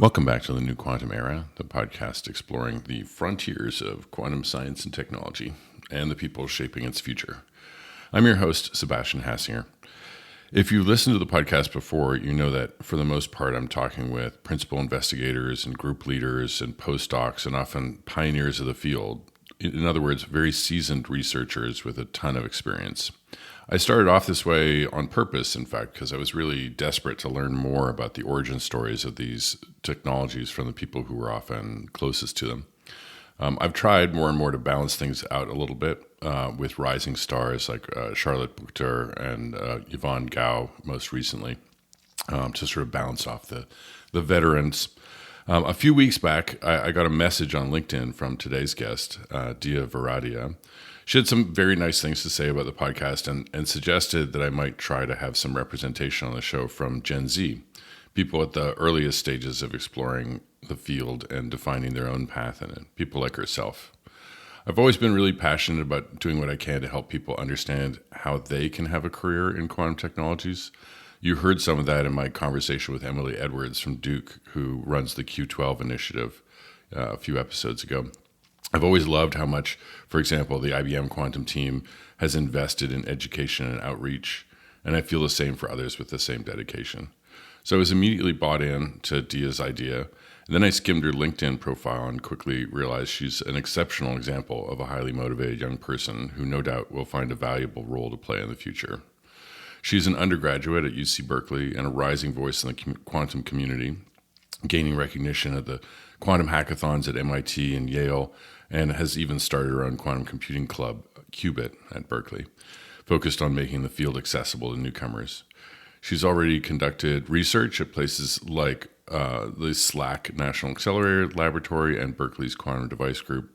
Welcome back to the New Quantum Era, the podcast exploring the frontiers of quantum science and technology and the people shaping its future. I'm your host, Sebastian Hassinger. If you listened to the podcast before, you know that for the most part, I'm talking with principal investigators and group leaders and postdocs and often pioneers of the field. In other words, very seasoned researchers with a ton of experience. I started off this way on purpose, in fact, because I was really desperate to learn more about the origin stories of these technologies from the people who were often closest to them. I've tried more and more to balance things out a little bit with rising stars like Charlotte Buchter and Yvonne Gao most recently to sort of balance off the veterans. A few weeks back, I got a message on LinkedIn from today's guest, Deeya Viradia. She had some very nice things to say about the podcast and suggested that I might try to have some representation on the show from Gen Z, people at the earliest stages of exploring the field and defining their own path in it, people like herself. I've always been really passionate about doing what I can to help people understand how they can have a career in quantum technologies. You heard some of that in my conversation with Emily Edwards from Duke, who runs the Q12 initiative a few episodes ago. I've always loved how much, for example, the IBM quantum team has invested in education and outreach, and I feel the same for others with the same dedication. So I was immediately bought in to Deeya's idea, and then I skimmed her LinkedIn profile and quickly realized she's an exceptional example of a highly motivated young person who no doubt will find a valuable role to play in the future. She's an undergraduate at UC Berkeley and a rising voice in the quantum community, gaining recognition at the quantum hackathons at MIT and Yale, and has even started her own quantum computing club, Qubit, at Berkeley, focused on making the field accessible to newcomers. She's already conducted research at places like the SLAC National Accelerator Laboratory and Berkeley's Quantum Device Group.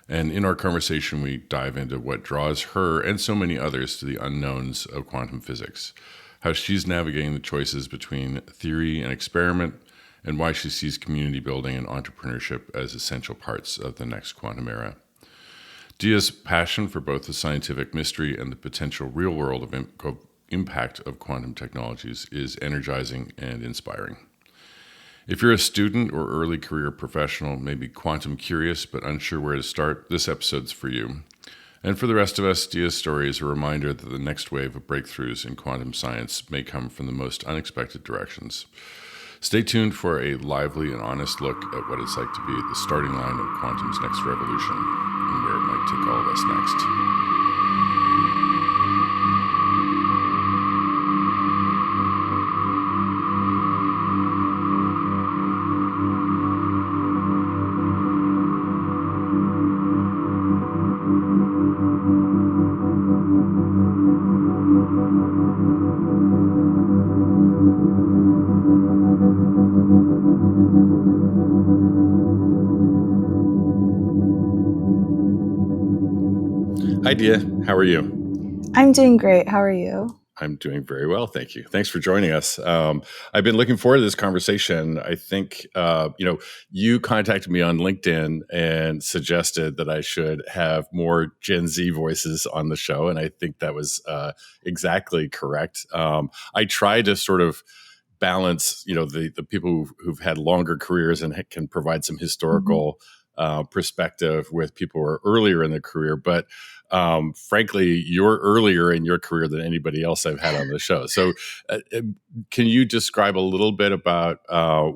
And in our conversation, we dive into what draws her and so many others to the unknowns of quantum physics, how she's navigating the choices between theory and experiment, and why she sees community building and entrepreneurship as essential parts of the next quantum era. Deeya's passion for both the scientific mystery and the potential real-world impact of quantum technologies is energizing and inspiring. If you're a student or early career professional, maybe quantum curious but unsure where to start, this episode's for you. And for the rest of us, Deeya's story is a reminder that the next wave of breakthroughs in quantum science may come from the most unexpected directions. Stay tuned for a lively and honest look at what it's like to be at the starting line of quantum's next revolution and where it might take all of us next. Hi, Deeya. How are you? I'm doing great. How are you? I'm doing very well, thank you. Thanks for joining us. I've been looking forward to this conversation. I think, you contacted me on LinkedIn and suggested that I should have more Gen Z voices on the show, and I think that was exactly correct. I try to sort of balance, the people who've had longer careers and can provide some historical perspective with people who are earlier in their career, but frankly, you're earlier in your career than anybody else I've had on the show. So, can you describe a little bit about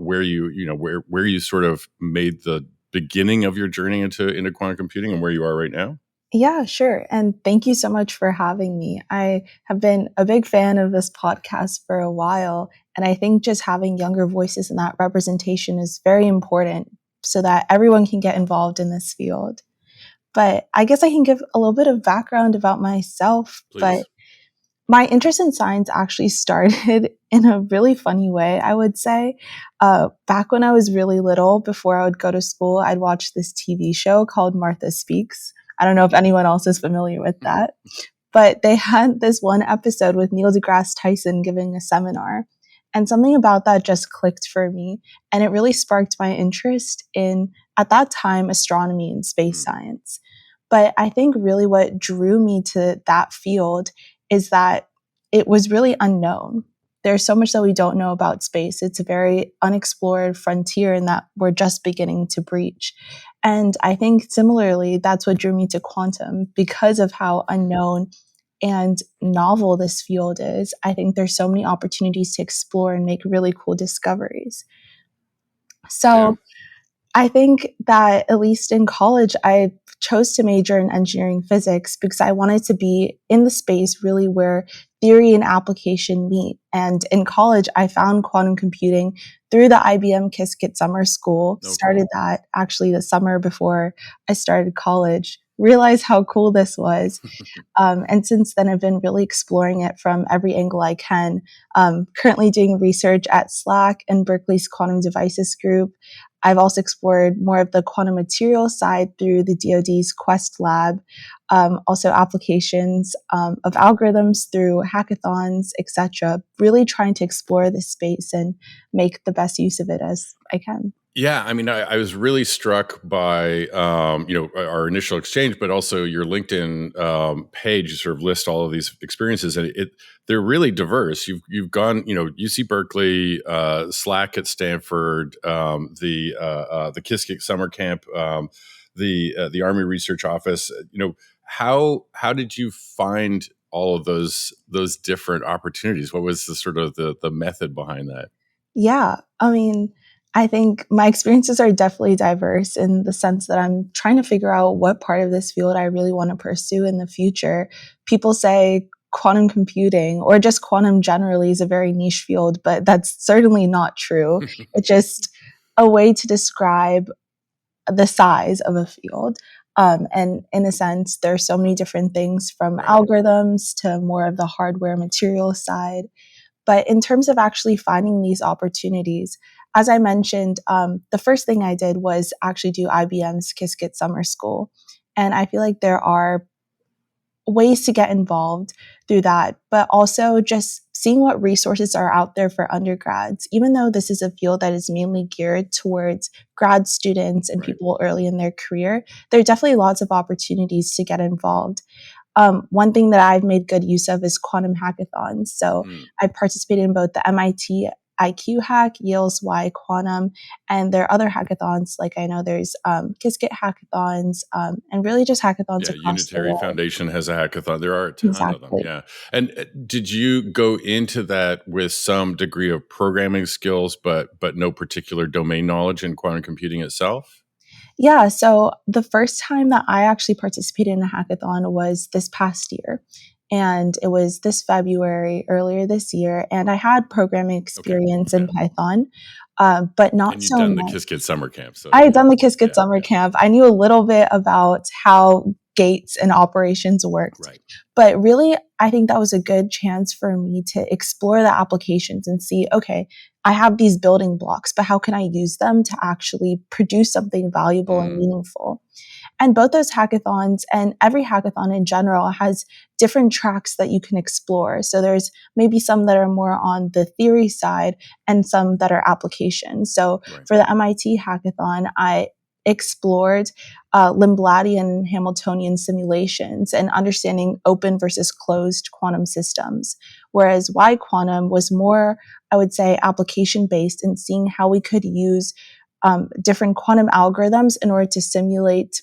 where you sort of made the beginning of your journey into quantum computing and where you are right now? Yeah, sure. And thank you so much for having me. I have been a big fan of this podcast for a while. And I think just having younger voices in that representation is very important so that everyone can get involved in this field. But I guess I can give a little bit of background about myself. Please. But my interest in science actually started in a really funny way, I would say. Back when I was really little, before I would go to school, I'd watch this TV show called Martha Speaks. I don't know if anyone else is familiar with that, but they had this one episode with Neil deGrasse Tyson giving a seminar. And something about that just clicked for me. And it really sparked my interest in, at that time, astronomy and space science. But I think really what drew me to that field is that it was really unknown. there's so much that we don't know about space. It's a very unexplored frontier and that we're just beginning to breach. And I think similarly, that's what drew me to quantum because of how unknown and novel this field is. I think there's so many opportunities to explore and make really cool discoveries. So I think that at least in college, I chose to major in engineering physics because I wanted to be in the space really where theory and application meet. And in college, I found quantum computing through the IBM Qiskit Summer School. Okay. Started that actually the summer before I started college. Realized how cool this was. And since then, I've been really exploring it from every angle I can. Currently doing research at SLAC and Berkeley's Quantum Devices Group. I've also explored more of the quantum materials side through the DoD's Quest Lab, also applications of algorithms through hackathons, etc. Really trying to explore this space and make the best use of it as I can. Yeah, I mean, I was really struck by our initial exchange, but also your LinkedIn page. You sort of list all of these experiences, and they're really diverse. You've gone, UC Berkeley, SLAC at Stanford, the Qiskit Summer Camp, the Army Research Office. How did you find all of those different opportunities? What was the sort of the method behind that? Yeah, I mean, I think my experiences are definitely diverse in the sense that I'm trying to figure out what part of this field I really want to pursue in the future. People say quantum computing or just quantum generally is a very niche field, but that's certainly not true. It's just a way to describe the size of a field. And in a sense, there are so many different things from algorithms to more of the hardware material side. But in terms of actually finding these opportunities, as I mentioned, the first thing I did was actually do IBM's Qiskit Summer School. And I feel like there are ways to get involved through that, but also just seeing what resources are out there for undergrads. Even though this is a field that is mainly geared towards grad students and people early in their career, there are definitely lots of opportunities to get involved. One thing that I've made good use of is quantum hackathons. So I participated in both the MIT IQ Hack, Yale's Y Quantum, and there are other hackathons. Like I know there's Qiskit hackathons, and really just hackathons across the Unitary world. Foundation has a hackathon. There are a ton of them. Yeah. And did you go into that with some degree of programming skills, but no particular domain knowledge in quantum computing itself? Yeah, so the first time that I actually participated in a hackathon was this past year. And it was this February, earlier this year. And I had programming experience in Python, but not so much. And you'd done the Qiskit Summer Camp. So I had done the Qiskit Summer Camp. I knew a little bit about how gates and operations worked. But really, I think that was a good chance for me to explore the applications and see, okay, I have these building blocks, but how can I use them to actually produce something valuable and meaningful? And both those hackathons and every hackathon in general has different tracks that you can explore. So there's maybe some that are more on the theory side and some that are applications. So for the MIT hackathon, I explored Lindbladian and Hamiltonian simulations and understanding open versus closed quantum systems. Whereas Y Quantum was more, I would say, application based and seeing how we could use different quantum algorithms in order to simulate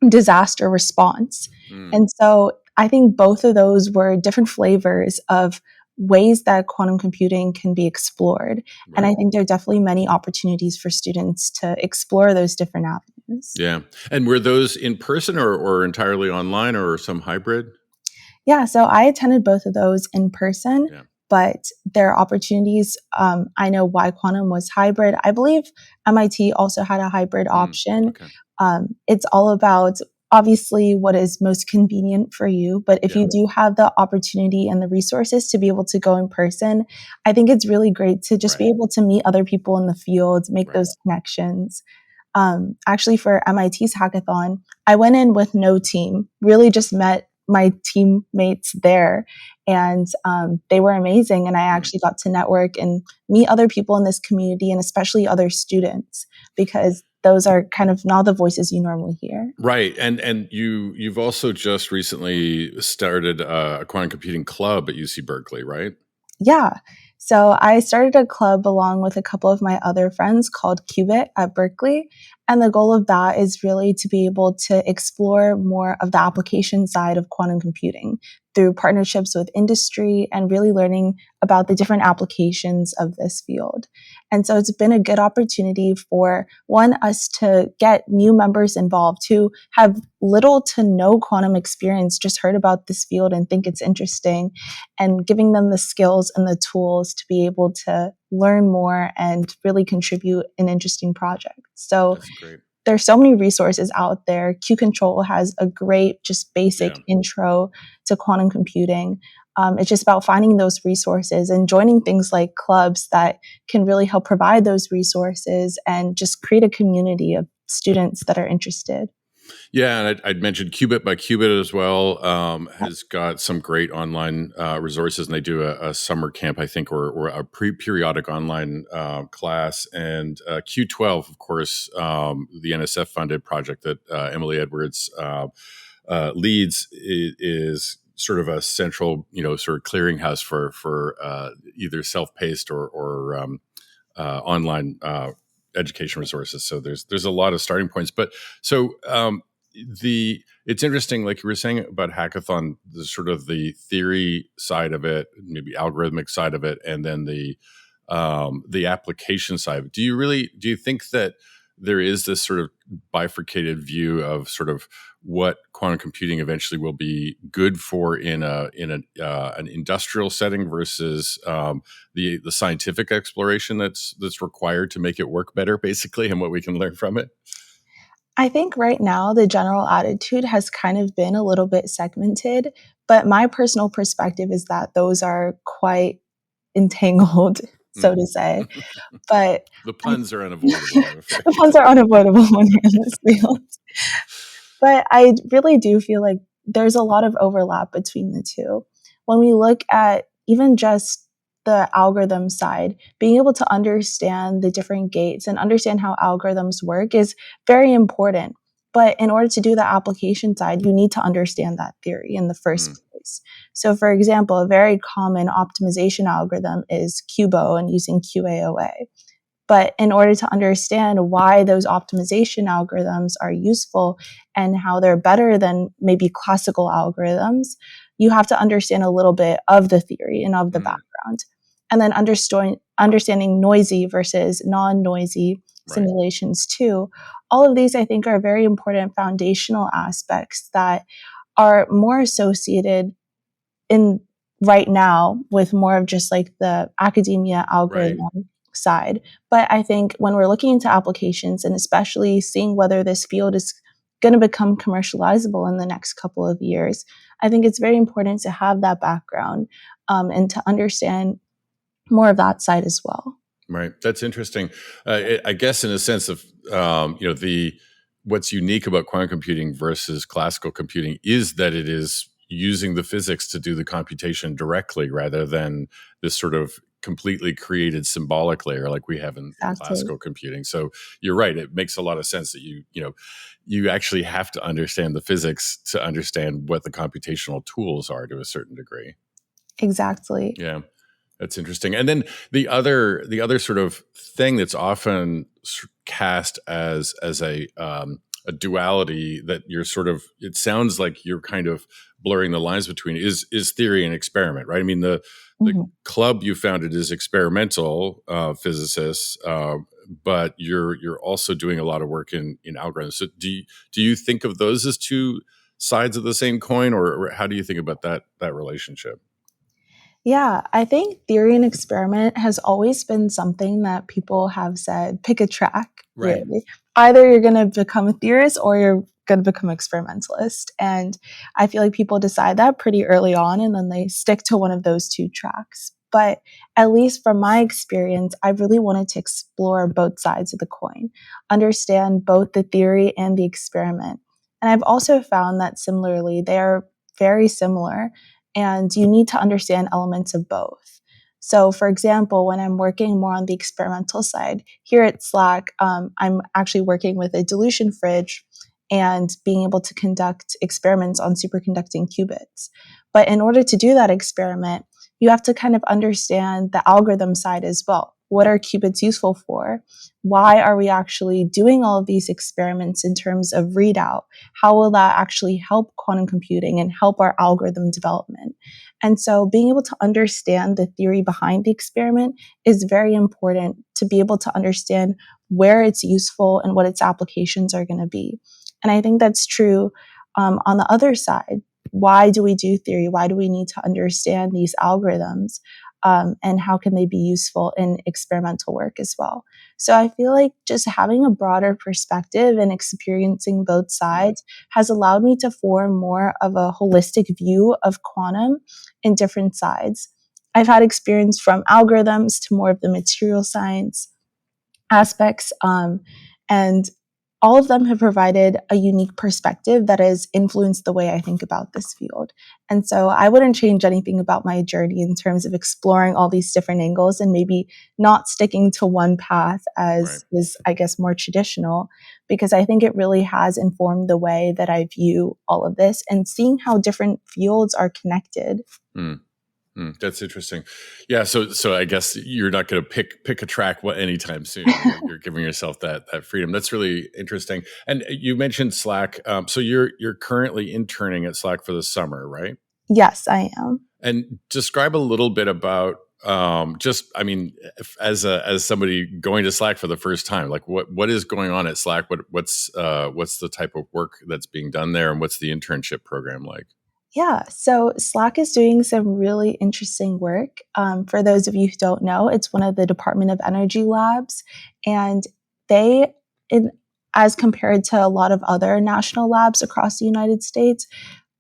disaster response. And so I think both of those were different flavors of ways that quantum computing can be explored. And I think there are definitely many opportunities for students to explore those different avenues. Yeah. And were those in person or entirely online or some hybrid? Yeah, so I attended both of those in person, but there are opportunities. I know Y Quantum was hybrid. I believe MIT also had a hybrid option. It's all about obviously what is most convenient for you. But if you do have the opportunity and the resources to be able to go in person, I think it's really great to just be able to meet other people in the field, make those connections. Actually, for MIT's hackathon, I went in with no team, really just met my teammates there. And they were amazing. And I actually got to network and meet other people in this community and especially other students, because those are kind of not the voices you normally hear. Right. And you've also just recently started a quantum computing club at UC Berkeley, right? Yeah. So I started a club along with a couple of my other friends called Qubit at Berkeley. And the goal of that is really to be able to explore more of the application side of quantum computing through partnerships with industry and really learning about the different applications of this field. And so it's been a good opportunity for us to get new members involved who have little to no quantum experience, just heard about this field and think it's interesting, and giving them the skills and the tools to be able to learn more and really contribute in interesting projects. So That's great. there's so many resources out there. Q Control has a great, just basic intro to quantum computing. It's just about finding those resources and joining things like clubs that can really help provide those resources and just create a community of students that are interested. Yeah, and I'd mentioned Qubit by Qubit as well. Has got some great online resources, and they do a summer camp, I think, or a periodic online class. And Q12, of course, the NSF funded project that Emily Edwards leads, is sort of a central, sort of clearinghouse for either self-paced or online education resources. So there's a lot of starting points. But so it's interesting, like you were saying about hackathon, the sort of the theory side of it, maybe algorithmic side of it, and then the application side. Do you think that there is this sort of bifurcated view of sort of what quantum computing eventually will be good for in an industrial setting versus the scientific exploration that's required to make it work better, basically, and what we can learn from it? I think right now the general attitude has kind of been a little bit segmented, but my personal perspective is that those are quite entangled, so to say. But the puns are unavoidable, I'm afraid. The puns are unavoidable when you're in this field. But I really do feel like there's a lot of overlap between the two. When we look at even just the algorithm side, being able to understand the different gates and understand how algorithms work is very important. But in order to do the application side, you need to understand that theory in the first place. So for example, a very common optimization algorithm is QUBO and using QAOA. But in order to understand why those optimization algorithms are useful and how they're better than maybe classical algorithms, you have to understand a little bit of the theory and of the background. And then understanding noisy versus non-noisy simulations too. All of these, I think, are very important foundational aspects that are more associated in right now with more of just like the academia algorithm side. But I think when we're looking into applications and especially seeing whether this field is going to become commercializable in the next couple of years, I think it's very important to have that background and to understand more of that side as well. Right. That's interesting. I guess in a sense of, what's unique about quantum computing versus classical computing is that it is using the physics to do the computation directly rather than this sort of completely created symbolic layer like we have in classical computing. So you're right. It makes a lot of sense that you actually have to understand the physics to understand what the computational tools are to a certain degree. Exactly. Yeah. That's interesting. And then the other sort of thing that's often cast as a duality that you're sort of, it sounds like you're kind of blurring the lines between is theory and experiment, right? I mean, the club you founded is experimental physicists, but you're also doing a lot of work in algorithms. So do you think of those as two sides of the same coin, or how do you think about that relationship? Yeah, I think theory and experiment has always been something that people have said, pick a track, really. Either you're going to become a theorist or you're going to become an experimentalist. And I feel like people decide that pretty early on and then they stick to one of those two tracks. But at least from my experience, I really wanted to explore both sides of the coin, understand both the theory and the experiment. And I've also found that similarly, they're very similar. And you need to understand elements of both. So for example, when I'm working more on the experimental side, here at SLAC, I'm actually working with a dilution fridge and being able to conduct experiments on superconducting qubits. But in order to do that experiment, you have to kind of understand the algorithm side as well. What are qubits useful for? Why are we actually doing all of these experiments in terms of readout? How will that actually help quantum computing and help our algorithm development? And so being able to understand the theory behind the experiment is very important to be able to understand where it's useful and what its applications are going to be. And I think that's true on the other side. Why do we do theory? Why do we need to understand these algorithms? And how can they be useful in experimental work as well? So I feel like just having a broader perspective and experiencing both sides has allowed me to form more of a holistic view of quantum in different sides. I've had experience from algorithms to more of the material science aspects, and all of them have provided a unique perspective that has influenced the way I think about this field. And so I wouldn't change anything about my journey in terms of exploring all these different angles and maybe not sticking to one path as is, I guess, more traditional, because I think it really has informed the way that I view all of this and seeing how different fields are connected. That's interesting. Yeah. So I guess you're not going to pick a track anytime soon. You're giving yourself that freedom. That's really interesting. And you mentioned Slack. So you're currently interning at Slack for the summer, right? Yes, I am. And describe a little bit about as somebody going to Slack for the first time, like what is going on at Slack? What's the type of work that's being done there, and what's the internship program like? Yeah, so Slack is doing some really interesting work. For those of you who don't know, it's one of the Department of Energy labs, and they, as compared to a lot of other national labs across the United States,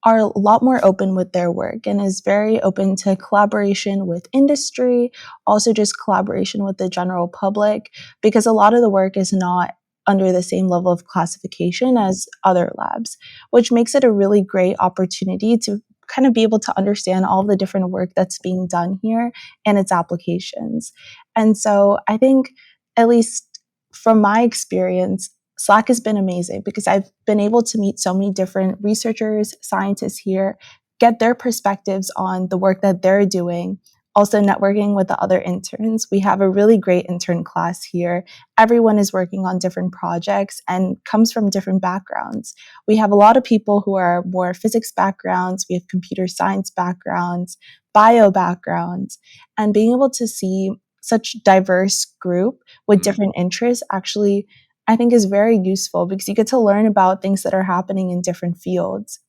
are a lot more open with their work and is very open to collaboration with industry, also just collaboration with the general public, because a lot of the work is not under the same level of classification as other labs, which makes it a really great opportunity to kind of be able to understand all the different work that's being done here and its applications. And so I think, at least from my experience, Slack has been amazing because I've been able to meet so many different researchers, scientists here, get their perspectives on the work that they're doing. Also, networking with the other interns. We have a really great intern class here. Everyone is working on different projects and comes from different backgrounds. We have a lot of people who are more physics backgrounds. We have computer science backgrounds, bio backgrounds, and being able to see such diverse group with different interests actually, I think, is very useful because you get to learn about things that are happening in different fields.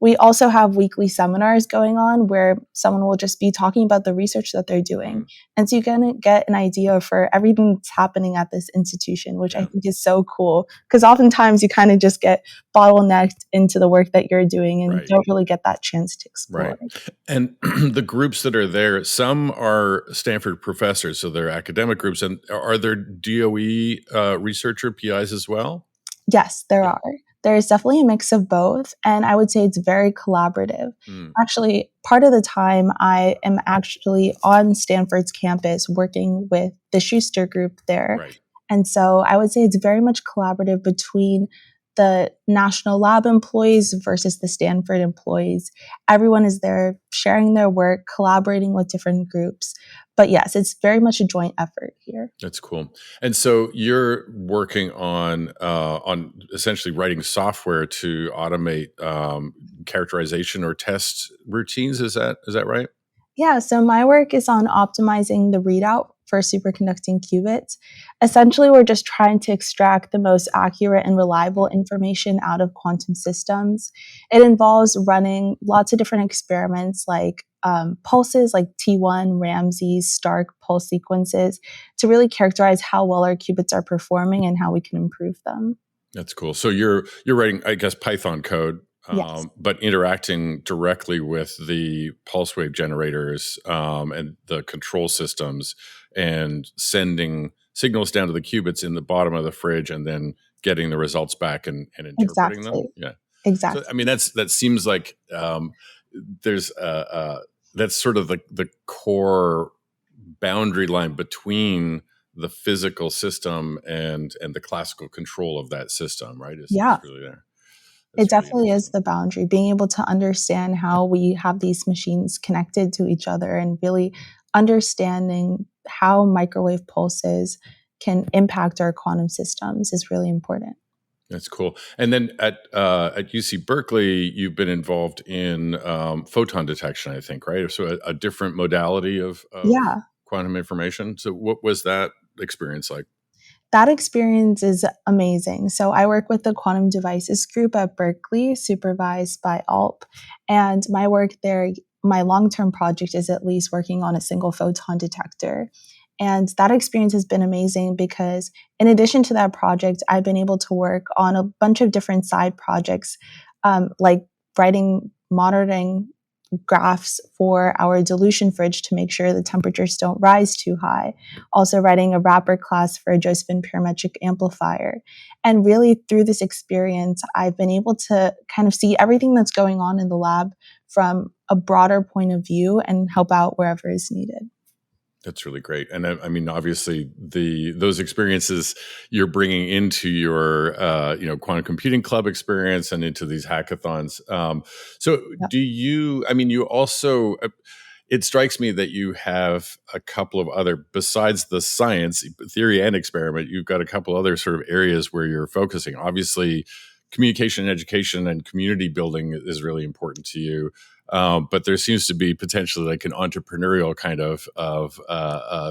We also have weekly seminars going on where someone will just be talking about the research that they're doing. And so you can get an idea for everything that's happening at this institution, which I think is so cool. Because oftentimes you kind of just get bottlenecked into the work that you're doing and don't really get that chance to explore. Right. And the groups that are there, some are Stanford professors, so they're academic groups. And are there DOE researcher PIs as well? Yes, there are. There's definitely a mix of both, and I would say it's very collaborative. Actually, part of the time I am actually on Stanford's campus working with the Schuster group there. And so I would say it's very much collaborative between the national lab employees versus the Stanford employees. Everyone is there sharing their work, collaborating with different groups. But yes, it's very much a joint effort here. That's cool. And so you're working on essentially writing software to automate characterization or test routines. Is that right? Yeah, so my work is on optimizing the readout for superconducting qubits. Essentially, we're just trying to extract the most accurate and reliable information out of quantum systems. It involves running lots of different experiments like pulses like T1, Ramsey's, Stark pulse sequences to really characterize how well our qubits are performing and how we can improve them. That's cool. So you're writing, I guess, Python code. Yes. But interacting directly with the pulse wave generators and the control systems and sending signals down to the qubits in the bottom of the fridge and then getting the results back and interpreting them. Yeah. Exactly. So, I mean, that seems like there's that's sort of the core boundary line between the physical system and the classical control of that system, right? Is really there. It That's really definitely is interesting. the boundary, being able to understand how we have these machines connected to each other and really understanding how microwave pulses can impact our quantum systems is really important. That's cool. And then at UC Berkeley, you've been involved in photon detection, I think, right? So a different modality of Yeah. quantum information. So what was that experience like? That experience is amazing. So I work with the quantum devices group at Berkeley, supervised by ALP. And my work there, my long-term project is at least working on a single photon detector. And that experience has been amazing because in addition to that project, I've been able to work on a bunch of different side projects, like monitoring graphs for our dilution fridge to make sure the temperatures don't rise too high. Also writing a wrapper class for a Josephine parametric amplifier. And really through this experience, I've been able to kind of see everything that's going on in the lab from a broader point of view and help out wherever is needed. That's really great. And I mean, obviously, those experiences you're bringing into your quantum computing club experience and into these hackathons. So, Yeah. do you? I mean, you also. It strikes me that you have a couple of other, besides the science, theory, and experiment. You've got a couple other sort of areas where you're focusing. Obviously, communication, education, and community building is really important to you. But there seems to be potentially like an entrepreneurial kind of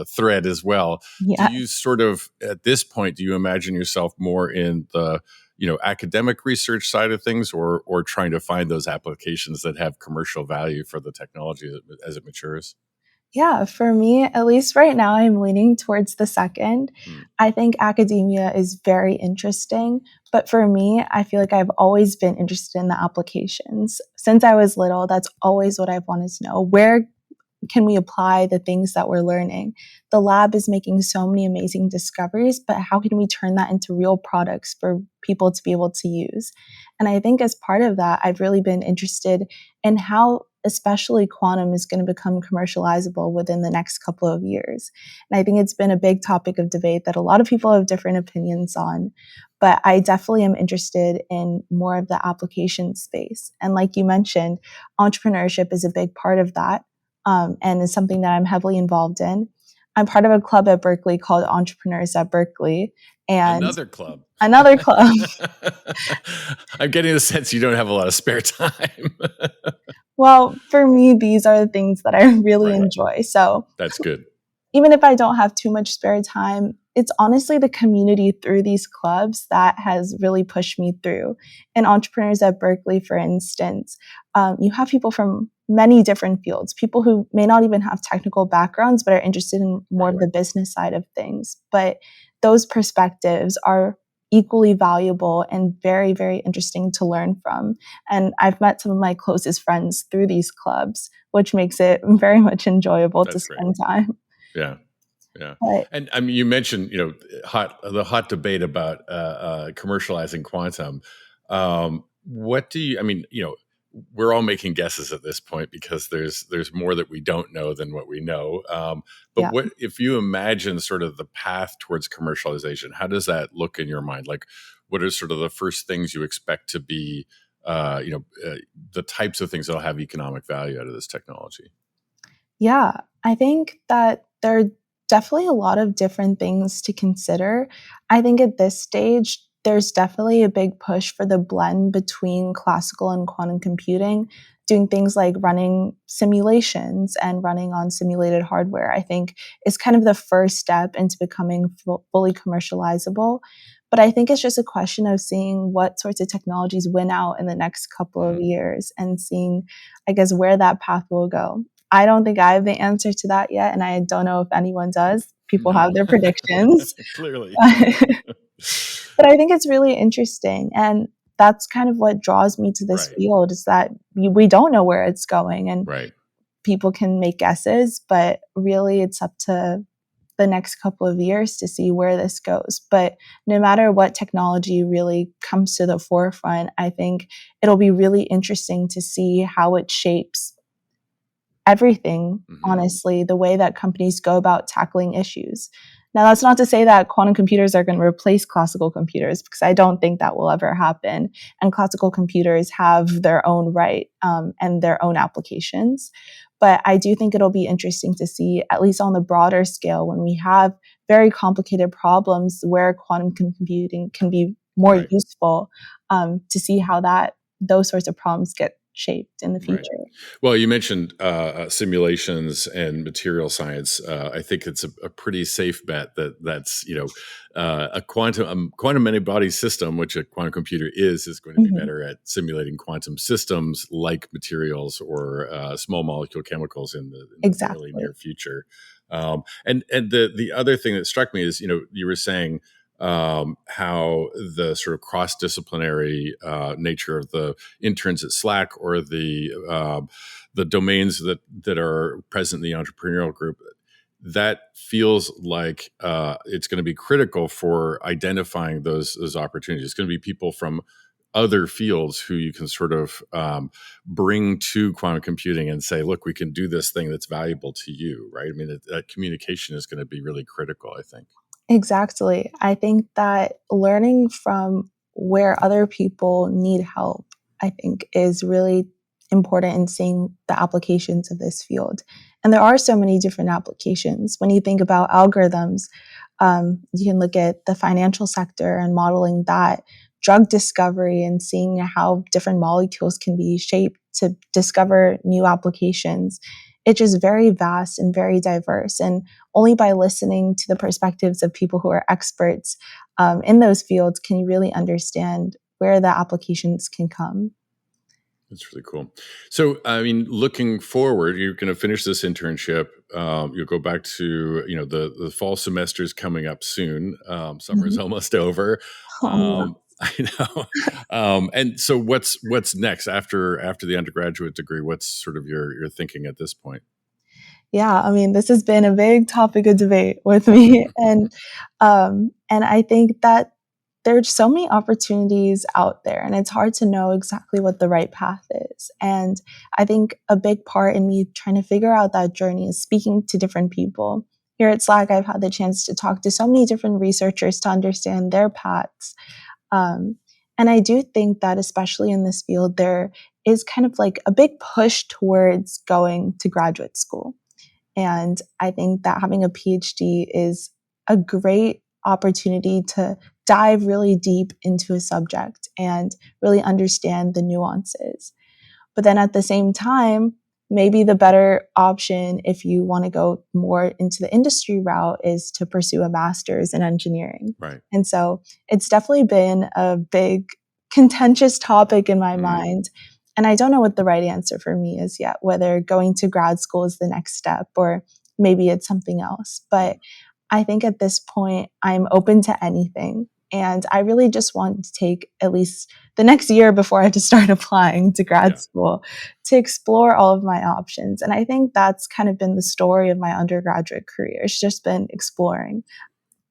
thread as well. Do Yeah. you sort of at this point do you imagine yourself more in the academic research side of things, or trying to find those applications that have commercial value for the technology as it matures? Yeah, for me, at least right now, I'm leaning towards the second. Hmm. I think academia is very interesting, but for me, I feel like I've always been interested in the applications. Since I was little, that's always what I've wanted to know. Where can we apply the things that we're learning? The lab is making so many amazing discoveries, but how can we turn that into real products for people to be able to use? And I think as part of that, I've really been interested in how especially quantum is going to become commercializable within the next couple of years. And I think it's been a big topic of debate that a lot of people have different opinions on, but I definitely am interested in more of the application space. And like you mentioned, entrepreneurship is a big part of that, and is something that I'm heavily involved in. I'm part of a club at Berkeley called Entrepreneurs at Berkeley, and Another club. another club. I'm getting the sense you don't have a lot of spare time. Well, for me, these are the things that I really Right. enjoy. So That's good. even if I don't have too much spare time, it's honestly the community through these clubs that has really pushed me through. And Entrepreneurs at Berkeley, for instance, you have people from many different fields, people who may not even have technical backgrounds, but are interested in more Right. of the business side of things. But those perspectives are equally valuable and very, very interesting to learn from. And I've met some of my closest friends through these clubs, which makes it very much enjoyable to That's great. spend time. Yeah. Yeah. But And I mean, you mentioned, the hot debate about commercializing quantum. What do you, I mean, we're all making guesses at this point because there's more that we don't know than what we know. But yeah. what if you imagine sort of the path towards commercialization? How does that look in your mind? Like, what are sort of the first things you expect to be, the types of things that'll have economic value out of this technology? Yeah, I think that there are definitely a lot of different things to consider. I think at this stage, there's definitely a big push for the blend between classical and quantum computing, doing things like running simulations and running on simulated hardware. I think is kind of the first step into becoming fully commercializable. But I think it's just a question of seeing what sorts of technologies win out in the next couple of Mhm. years and seeing, I guess, where that path will go. I don't think I have the answer to that yet, and I don't know if anyone does. People have No, their predictions. clearly. But I think it's really interesting, and that's kind of what draws me to this Right, field is that we don't know where it's going, and right. people can make guesses, but really it's up to the next couple of years to see where this goes. But no matter what technology really comes to the forefront, I think it'll be really interesting to see how it shapes everything, Hmm. honestly, the way that companies go about tackling issues. Now, that's not to say that quantum computers are going to replace classical computers, because I don't think that will ever happen. And classical computers have their own right and their own applications. But I do think it'll be interesting to see, at least on the broader scale, when we have very complicated problems where quantum computing can be more Right. useful, to see how those sorts of problems get shaped in the Right. future. Well, you mentioned simulations and material science. I think it's a pretty safe bet that that's a quantum many body system, which a quantum computer is going to be Mhm. better at simulating quantum systems like materials or small molecule chemicals in the fairly Exactly. near future. And the other thing that struck me is you were saying how the sort of cross-disciplinary nature of the interns at Slack or the domains that are present in the entrepreneurial group, that feels like it's going to be critical for identifying those opportunities. It's going to be people from other fields who you can sort of bring to quantum computing and say, look, we can do this thing that's valuable to you, right? I mean, that communication is going to be really critical, I think. Exactly. I think that learning from where other people need help, I think, is really important in seeing the applications of this field. And there are so many different applications. When you think about algorithms, you can look at the financial sector and modeling that, drug discovery and seeing how different molecules can be shaped to discover new applications. It's just very vast and very diverse. And only by listening to the perspectives of people who are experts in those fields can you really understand where the applications can come. That's really cool. So, I mean, looking forward, you're going to finish this internship. You'll go back to, the fall semester is coming up soon. Summer is Mhm. almost over. Oh, yeah. I know. And so, what's next after the undergraduate degree? What's sort of your thinking at this point? Yeah, I mean, this has been a big topic of debate with me, and I think that there's so many opportunities out there, and it's hard to know exactly what the right path is. And I think a big part in me trying to figure out that journey is speaking to different people. Here at Slack, I've had the chance to talk to so many different researchers to understand their paths. Um, and I do think that, especially in this field, there is kind of like a big push towards going to graduate school. And I think that having a PhD is a great opportunity to dive really deep into a subject and really understand the nuances. But then at the same time, maybe the better option, if you want to go more into the industry route, is to pursue a master's in engineering. Right. And so it's definitely been a big contentious topic in my Mm, mind. And I don't know what the right answer for me is yet, whether going to grad school is the next step or maybe it's something else. mm, But I think at this point, I'm open to anything. And I really just want to take at least the next year before I have to start applying to grad yeah. school to explore all of my options. And I think that's kind of been the story of my undergraduate career. It's just been exploring.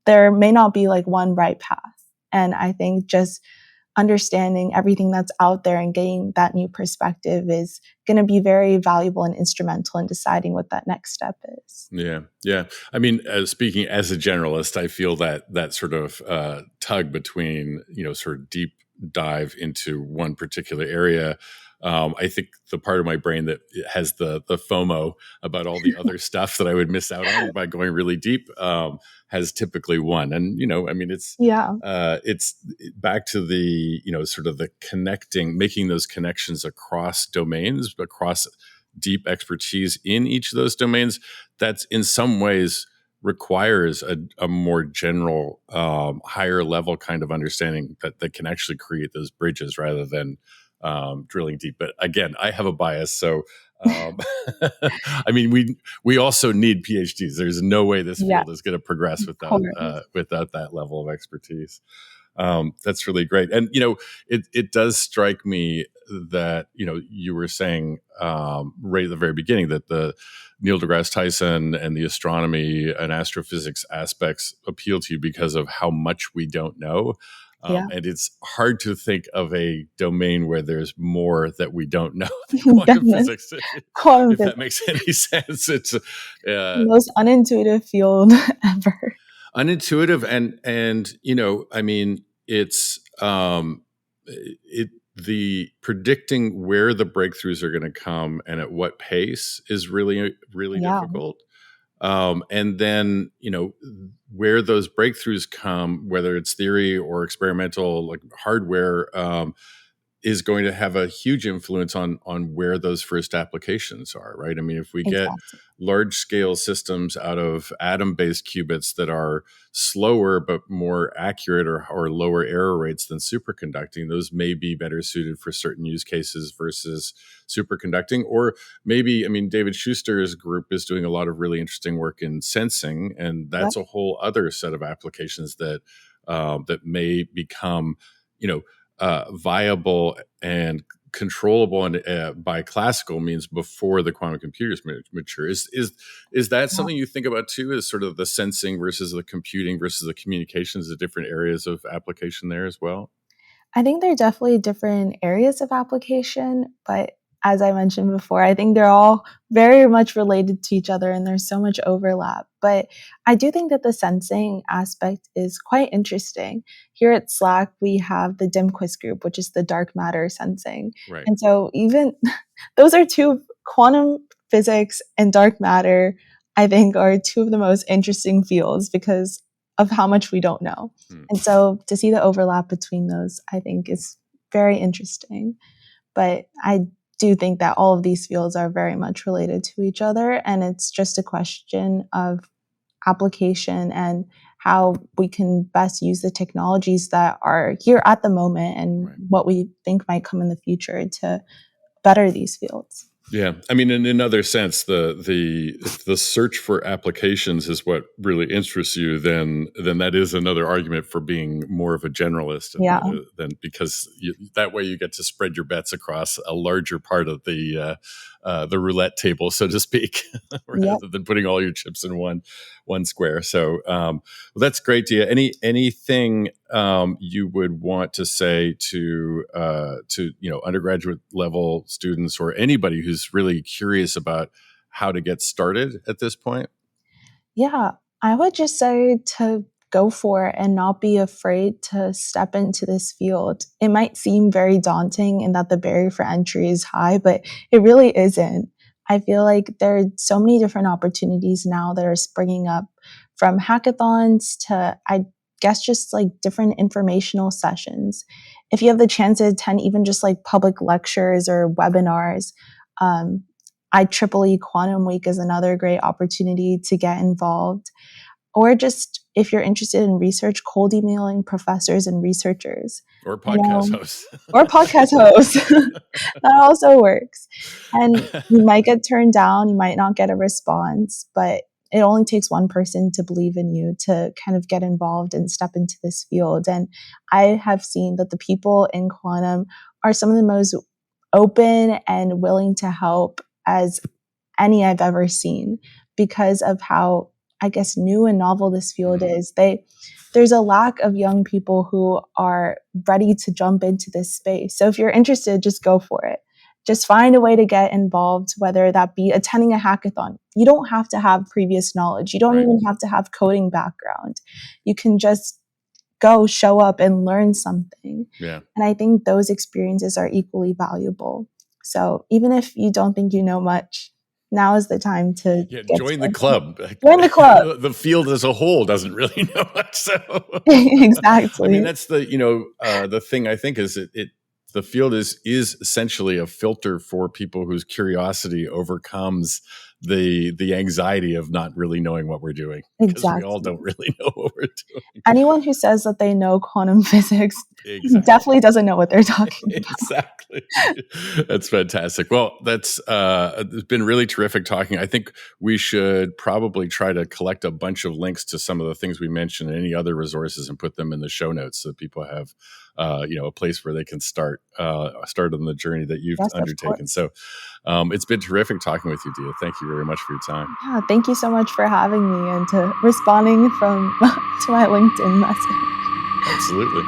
There may not be like one right path. And I think just understanding everything that's out there and getting that new perspective is going to be very valuable and instrumental in deciding what that next step is. Yeah, yeah. I mean, speaking as a generalist, I feel that sort of tug between sort of deep dive into one particular area. I think the part of my brain that has the FOMO about all the other stuff that I would miss out on by going really deep has typically won. And I mean, Yeah. it's back to the sort of the connecting, making those connections across domains, across deep expertise in each of those domains. That's in some ways requires a more general, higher level kind of understanding that can actually create those bridges rather than drilling deep. But again, I have a bias, so um, I mean, we also need PhDs. There's no way this Yes, field is going to progress of course. without that level of expertise. That's really great. And it does strike me that you were saying right at the very beginning that the Neil deGrasse Tyson and the astronomy and astrophysics aspects appeal to you because of how much we don't know. Yeah, And it's hard to think of a domain where there's more that we don't know than quantum definitely. physics. Quantum If that physics, makes any sense, it's the most unintuitive field ever. unintuitive, and I mean, it's the predicting where the breakthroughs are going to come and at what pace is really, really Yeah, difficult. And then, where those breakthroughs come, whether it's theory or experimental, like hardware, is going to have a huge influence on where those first applications are, right? I mean, if we get exactly. large scale systems out of atom based qubits that are slower but more accurate, or lower error rates than superconducting, those may be better suited for certain use cases versus superconducting. Or maybe, I mean, David Schuster's group is doing a lot of really interesting work in sensing, and Yep. that's a whole other set of applications that may become, viable and controllable and by classical means before the quantum computers mature. Is that Yeah. something you think about too? Is sort of the sensing versus the computing versus the communications, the different areas of application there as well? I think they're definitely different areas of application, but as I mentioned before, I think they're all very much related to each other and there's so much overlap. But I do think that the sensing aspect is quite interesting. Here at Slack, we have the DIM quiz group, which is the dark matter sensing. Right. And so even those are two quantum physics and dark matter, I think, are two of the most interesting fields because of how much we don't know. And so to see the overlap between those, I think is very interesting. But I do think that all of these fields are very much related to each other. And it's just a question of application and how we can best use the technologies that are here at the moment and Right. what we think might come in the future to better these fields. Yeah, I mean, in another sense, the search for applications is what really interests you. Then that is another argument for being more of a generalist, and Yeah. then because that way you get to spread your bets across a larger part of the roulette table, so to speak, rather Yep. than putting all your chips in one square. So well, that's great, Deeya. Anything you would want to say to undergraduate level students or anybody who's really curious about how to get started at this point? Yeah, I would just say to go for it and not be afraid to step into this field. It might seem very daunting and that the barrier for entry is high, but it really isn't. I feel like there are so many different opportunities now that are springing up, from hackathons to, I guess, just like different informational sessions. If you have the chance to attend even just like public lectures or webinars, um, IEEE Quantum Week is another great opportunity to get involved. Or just if you're interested in research, cold emailing professors and researchers. Or I podcast know, hosts? or podcast hosts. That also works. And you might get turned down, you might not get a response, but it only takes one person to believe in you to kind of get involved and step into this field. And I have seen that the people in quantum are some of the most open and willing to help as any I've ever seen because of how, I guess, new and novel this field is. There's a lack of young people who are ready to jump into this space. So if you're interested, just go for it. Just find a way to get involved, whether that be attending a hackathon. You don't have to have previous knowledge. You don't Right. even have to have coding background. You can just go show up and learn something. Yeah. And I think those experiences are equally valuable. So even if you don't think you know much, now is the time to Yeah, get join the started. club. Join the club. The field as a whole doesn't really know much. So, I mean, Exactly. that's the thing. I think is the field is essentially a filter for people whose curiosity overcomes the anxiety of not really knowing what we're doing, because we all Exactly. don't really know what we're doing. Anyone who says that they know quantum physics Exactly. definitely doesn't know what they're talking about. Exactly. That's fantastic. Well, it's been really terrific talking. I think we should probably try to collect a bunch of links to some of the things we mentioned and any other resources and put them in the show notes so that people have a place where they can start on the journey that you've Yes, of undertaken. course. So it's been terrific talking with you, Deeya. Thank you very much for your time. Yeah, thank you so much for having me and to responding from to my LinkedIn message. Absolutely.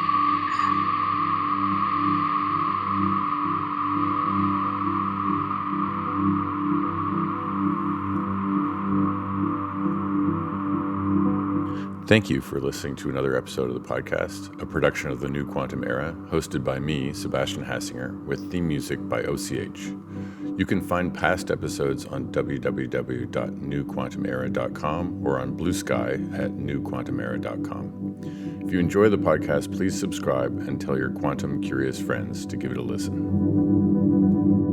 Thank you for listening to another episode of the podcast, a production of the New Quantum Era, hosted by me, Sebastian Hassinger, with theme music by OCH. You can find past episodes on www.newquantumera.com or on Blue Sky at newquantumera.com. If you enjoy the podcast, please subscribe and tell your quantum curious friends to give it a listen.